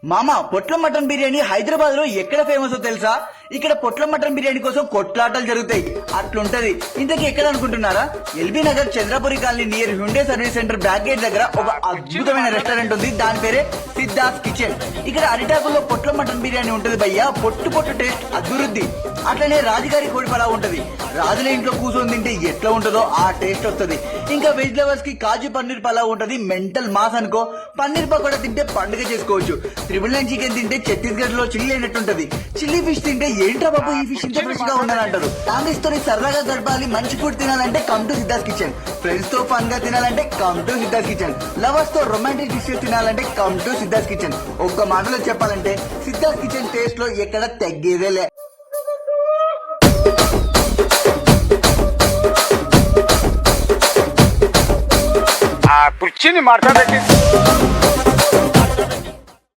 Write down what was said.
మామ పొట్ల మటన్ బిర్యానీ హైదరాబాద్ లో ఎక్కడ ఫేమస్ తెలుసా? ఇక్కడ పొట్ల మటన్ బిర్యానీ కోసం కొట్లాటలు జరుగుతాయి, అట్లుంటది. ఇంతకీ ఎక్కడ అనుకుంటున్నారా? LB Nagar Chandrapuri colony near Hyundai service centre back gate దగ్గర ఒక అద్భుతమైన రెస్టారెంట్ ఉంది. దాని పేరే సిద్ధాస్ కిచెన్. ఇక్కడ అరిటాకుల్లో పొట్ల మటన్ బిర్యానీ ఉంటది భయ్యా, పొట్టు పొట్టు టేస్ట్ అభివృద్ధి. అట్లనే రాజుగారి కోడి పలావ్ ఉంటది, రాజుల ఇంట్లో కూర్చొని తింటే ఎట్లా ఉంటుందో ఆ టేస్ట్ వస్తుంది. ఇంకా వెజ్ లవర్స్ కి కాజు పన్నీర్ పలావ్ ఉంటది, మెంటల్ మాస్ అనుకో. పన్నీర్ పకోడా తింటే పండుగ చేసుకోవచ్చు. 999 చికెన్ తింటే ఛత్తీస్గఢ్ లో చిల్లీ అయినట్టుంటది. చిల్లీ ఫిష్ తింటే ఏంట్రా బాబు ఈ ఫిష్ ఇంత ఫ్రెష్ గా ఉందని అంటారు. ఫ్యామిలీస్ తో సరదాగా గడపాలి, మంచి ఫుడ్ తినాలంటే come to Siddhas kitchen. Friends తో ఫన్ గా తినాలంటే come to Siddhas kitchen. Lovers తో రొమాంటిక్ డిషెస్ తినాలంటే కమ్ టు సిద్ధాస్ కిచెన్. ఒక్క మాటలో చెప్పాలంటే సిద్ధాస్ కిచెన్ టేస్ట్ లో ఎక్కడ తగ్గేదేలే. కుర్చీని మాట్లాడేది